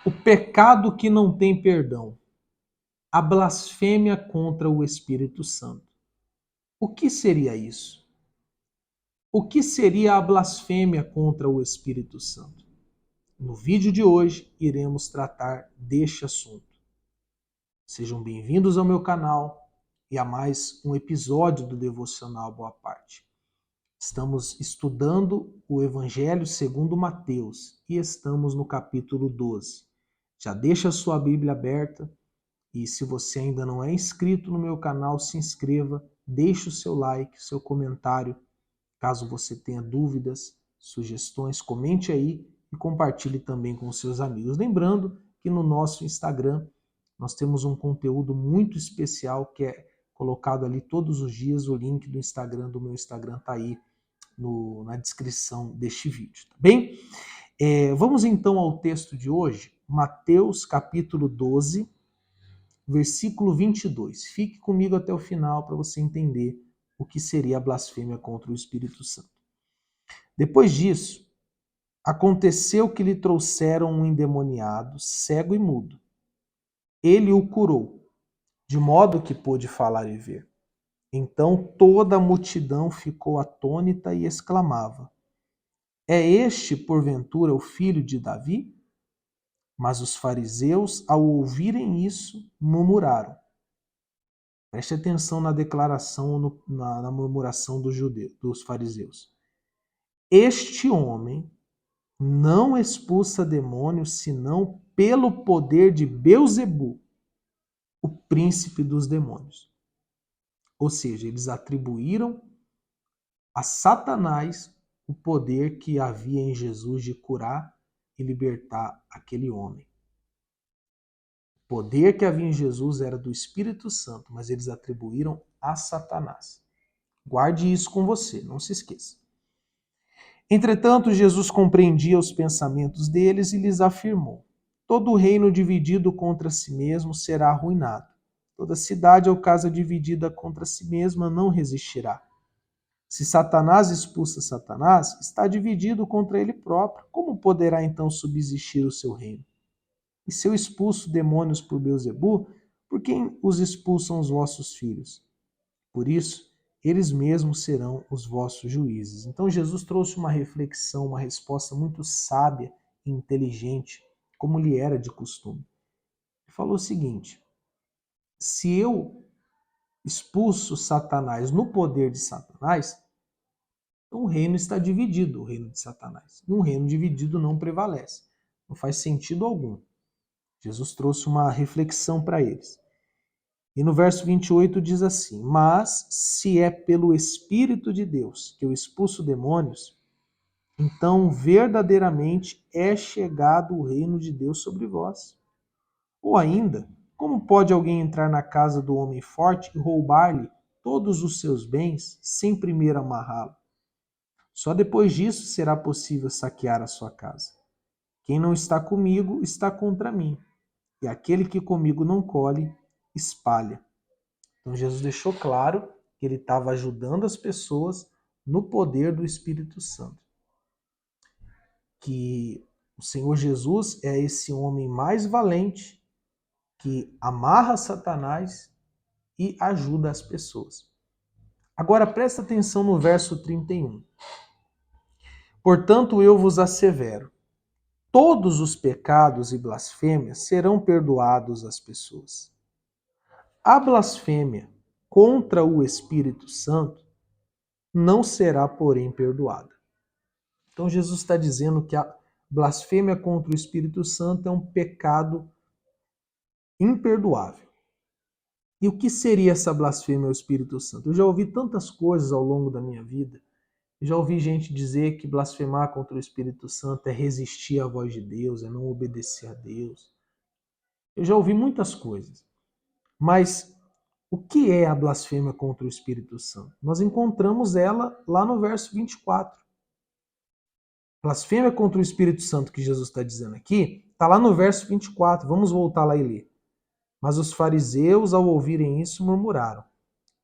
O pecado que não tem perdão, a blasfêmia contra o Espírito Santo. O que seria isso? O que seria a blasfêmia contra o Espírito Santo? No vídeo de hoje, iremos tratar deste assunto. Sejam bem-vindos ao meu canal e a mais um episódio do Devocional Boa Parte. Estamos estudando o Evangelho segundo Mateus e estamos no capítulo 12. Já deixa a sua Bíblia aberta e se você ainda não é inscrito no meu canal, se inscreva, deixe o seu like, seu comentário. Caso você tenha dúvidas, sugestões, comente aí e compartilhe também com seus amigos. Lembrando que no nosso Instagram nós temos um conteúdo muito especial que é colocado ali todos os dias. O link do Instagram, do meu Instagram, está aí na descrição deste vídeo, tá bem? Vamos então ao texto de hoje, Mateus capítulo 12, versículo 22. Fique comigo até o final para você entender o que seria a blasfêmia contra o Espírito Santo. Depois disso, aconteceu que lhe trouxeram um endemoniado, cego e mudo. Ele o curou, de modo que pôde falar e ver. Então toda a multidão ficou atônita e exclamava: É este, porventura, o filho de Davi? Mas os fariseus, ao ouvirem isso, murmuraram. Preste atenção na declaração, na murmuração dos fariseus. Este homem não expulsa demônios, senão pelo poder de Beelzebu, o príncipe dos demônios. Ou seja, eles atribuíram a Satanás o poder que havia em Jesus de curar e libertar aquele homem. O poder que havia em Jesus era do Espírito Santo, mas eles atribuíram a Satanás. Guarde isso com você, não se esqueça. Entretanto, Jesus compreendia os pensamentos deles e lhes afirmou: Todo reino dividido contra si mesmo será arruinado. Toda cidade ou casa dividida contra si mesma não resistirá. Se Satanás expulsa Satanás, está dividido contra ele próprio. Como poderá então subsistir o seu reino? E se eu expulso demônios por Beelzebu, por quem os expulsam os vossos filhos? Por isso, eles mesmos serão os vossos juízes. Então Jesus trouxe uma reflexão, uma resposta muito sábia e inteligente, como lhe era de costume. Ele falou o seguinte: se eu expulso Satanás no poder de Satanás, então o reino está dividido, o reino de Satanás. Um reino dividido não prevalece. Não faz sentido algum. Jesus trouxe uma reflexão para eles. E no verso 28 diz assim: Mas se é pelo Espírito de Deus que eu expulso demônios, então verdadeiramente é chegado o reino de Deus sobre vós. Ou ainda, como pode alguém entrar na casa do homem forte e roubar-lhe todos os seus bens sem primeiro amarrá-lo? Só depois disso será possível saquear a sua casa. Quem não está comigo está contra mim, e aquele que comigo não colhe, espalha. Então Jesus deixou claro que ele estava ajudando as pessoas no poder do Espírito Santo. Que o Senhor Jesus é esse homem mais valente que amarra Satanás e ajuda as pessoas. Agora presta atenção no verso 31. Portanto, eu vos assevero, todos os pecados e blasfêmias serão perdoados às pessoas. A blasfêmia contra o Espírito Santo não será, porém, perdoada. Então Jesus está dizendo que a blasfêmia contra o Espírito Santo é um pecado imperdoável. E o que seria essa blasfêmia ao Espírito Santo? Eu já ouvi tantas coisas ao longo da minha vida. Eu já ouvi gente dizer que blasfemar contra o Espírito Santo é resistir à voz de Deus, é não obedecer a Deus. Eu já ouvi muitas coisas. Mas o que é a blasfêmia contra o Espírito Santo? Nós encontramos ela lá no verso 24. Blasfêmia contra o Espírito Santo que Jesus está dizendo aqui, está lá no verso 24. Vamos voltar lá e ler. Mas os fariseus, ao ouvirem isso, murmuraram: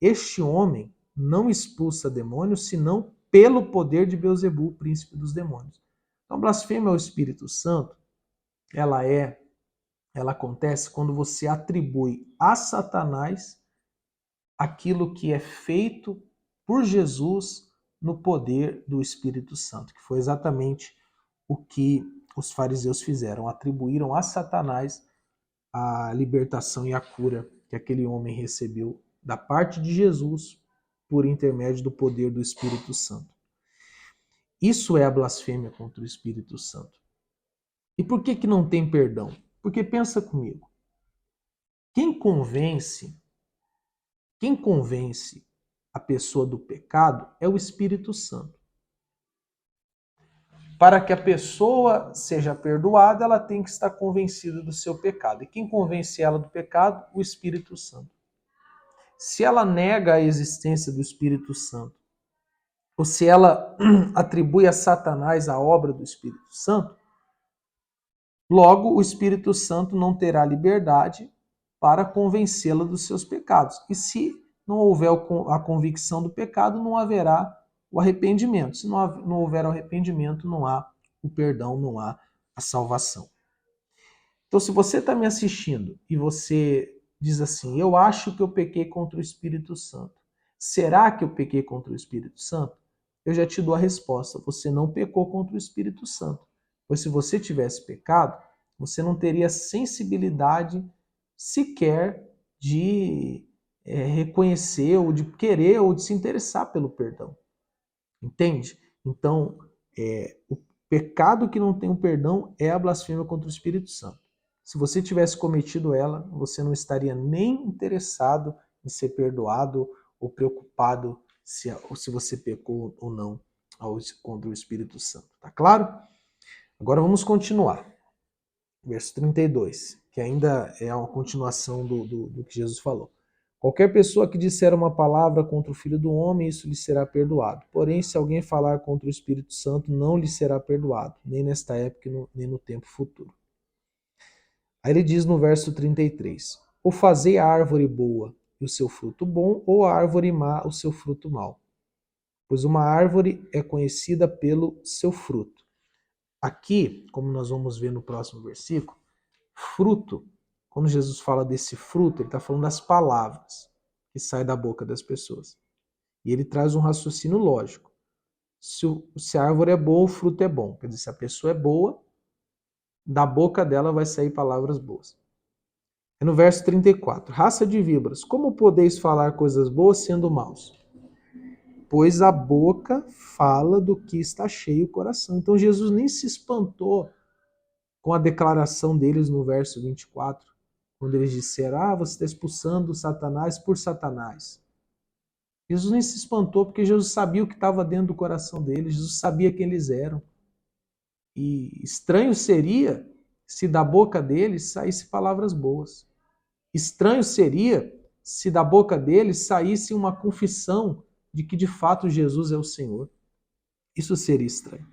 Este homem não expulsa demônios, senão pelo poder de Beelzebu, o príncipe dos demônios. Então, a blasfêmia ao Espírito Santo, ela é ela acontece quando você atribui a Satanás aquilo que é feito por Jesus no poder do Espírito Santo, que foi exatamente o que os fariseus fizeram, atribuíram a Satanás a libertação e a cura que aquele homem recebeu da parte de Jesus por intermédio do poder do Espírito Santo. Isso é a blasfêmia contra o Espírito Santo. E por que não tem perdão? Porque pensa comigo, quem convence a pessoa do pecado é o Espírito Santo. Para que a pessoa seja perdoada, ela tem que estar convencida do seu pecado. E quem convence ela do pecado? O Espírito Santo. Se ela nega a existência do Espírito Santo, ou se ela atribui a Satanás a obra do Espírito Santo, logo o Espírito Santo não terá liberdade para convencê-la dos seus pecados. E se não houver a convicção do pecado, não haverá o arrependimento. Se não houver o arrependimento, não há o perdão, não há a salvação. Então, se você está me assistindo e você diz assim, eu acho que eu pequei contra o Espírito Santo. Será que eu pequei contra o Espírito Santo? Eu já te dou a resposta. Você não pecou contra o Espírito Santo. Pois se você tivesse pecado, você não teria sensibilidade sequer de reconhecer, ou de querer, ou de se interessar pelo perdão. Entende? Então, o pecado que não tem o perdão é a blasfêmia contra o Espírito Santo. Se você tivesse cometido ela, você não estaria nem interessado em ser perdoado ou preocupado se você pecou ou não contra o Espírito Santo. Tá claro? Agora vamos continuar. Verso 32, que ainda é uma continuação do que Jesus falou. Qualquer pessoa que disser uma palavra contra o Filho do Homem, isso lhe será perdoado. Porém, se alguém falar contra o Espírito Santo, não lhe será perdoado, nem nesta época, nem no tempo futuro. Aí ele diz no verso 33, ou fazei a árvore boa e o seu fruto bom, ou a árvore má o seu fruto mau. Pois uma árvore é conhecida pelo seu fruto. Aqui, como nós vamos ver no próximo versículo, fruto, quando Jesus fala desse fruto, ele está falando das palavras que saem da boca das pessoas. E ele traz um raciocínio lógico. Se a árvore é boa, o fruto é bom. Quer dizer, se a pessoa é boa, da boca dela vai sair palavras boas. É no verso 34. Raça de víboras, como podeis falar coisas boas sendo maus? Pois a boca fala do que está cheio o coração. Então Jesus nem se espantou com a declaração deles no verso 24, quando eles disseram, você está expulsando Satanás por Satanás. Jesus nem se espantou, porque Jesus sabia o que estava dentro do coração deles, Jesus sabia quem eles eram. E estranho seria se da boca deles saísse palavras boas. Estranho seria se da boca deles saísse uma confissão de que de fato Jesus é o Senhor. Isso seria estranho.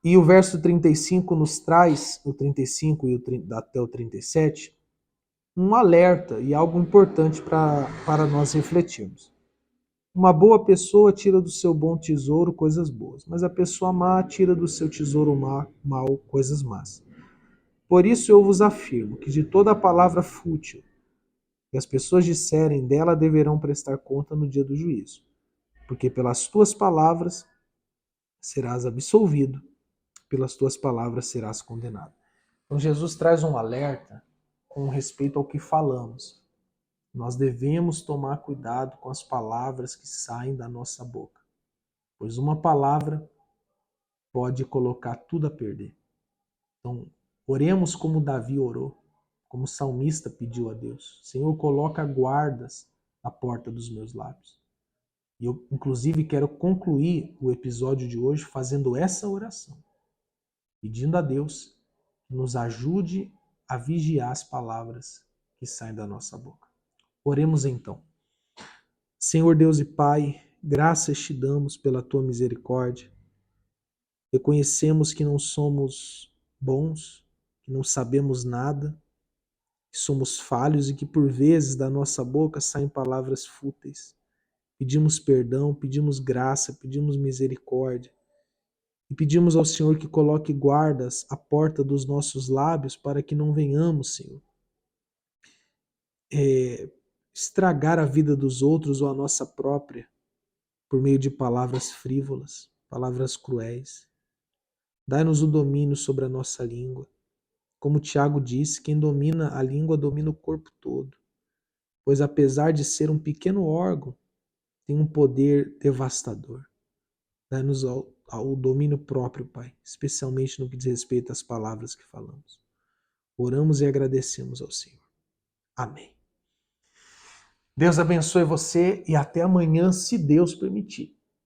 E o verso 35 nos traz, o 35 e até o 37, um alerta e algo importante para nós refletirmos. Uma boa pessoa tira do seu bom tesouro coisas boas, mas a pessoa má tira do seu tesouro mau coisas más. Por isso eu vos afirmo que de toda palavra fútil que as pessoas disserem, dela deverão prestar conta no dia do juízo. Porque pelas tuas palavras serás absolvido, pelas tuas palavras serás condenado. Então Jesus traz um alerta com respeito ao que falamos. Nós devemos tomar cuidado com as palavras que saem da nossa boca, pois uma palavra pode colocar tudo a perder. Então, oremos como Davi orou, como o salmista pediu a Deus. Senhor, coloca guardas na porta dos meus lábios. E eu, inclusive, quero concluir o episódio de hoje fazendo essa oração, pedindo a Deus que nos ajude a vigiar as palavras que saem da nossa boca. Oremos então. Senhor Deus e Pai, graças te damos pela tua misericórdia. Reconhecemos que não somos bons, que não sabemos nada, que somos falhos e que por vezes da nossa boca saem palavras fúteis. Pedimos perdão, pedimos graça, pedimos misericórdia. E pedimos ao Senhor que coloque guardas à porta dos nossos lábios para que não venhamos, Senhor, estragar a vida dos outros ou a nossa própria por meio de palavras frívolas, palavras cruéis. Dai-nos o domínio sobre a nossa língua. Como Tiago disse, quem domina a língua domina o corpo todo, pois apesar de ser um pequeno órgão, tem um poder devastador. Dá-nos ao domínio próprio, Pai, especialmente no que diz respeito às palavras que falamos. Oramos e agradecemos ao Senhor. Amém. Deus abençoe você e até amanhã, se Deus permitir.